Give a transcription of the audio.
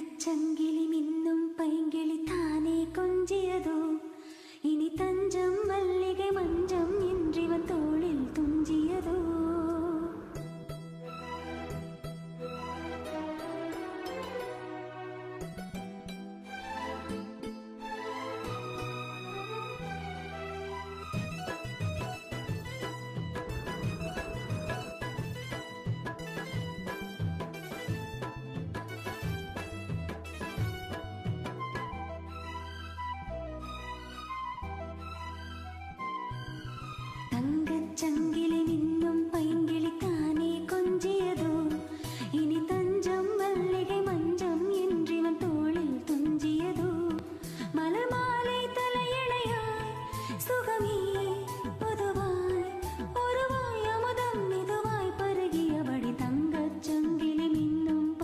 തങ്കച്ചങ്കിളി മിന്നും പൈങ്കിളി താനേ കൊഞ്ചിയതോ ഇനി തഞ്ചം മല്ലികை മഞ്ചം என்றிவன் தோளில் തുഞ്ചിയതോ തങ്കച്ചങ്കിളി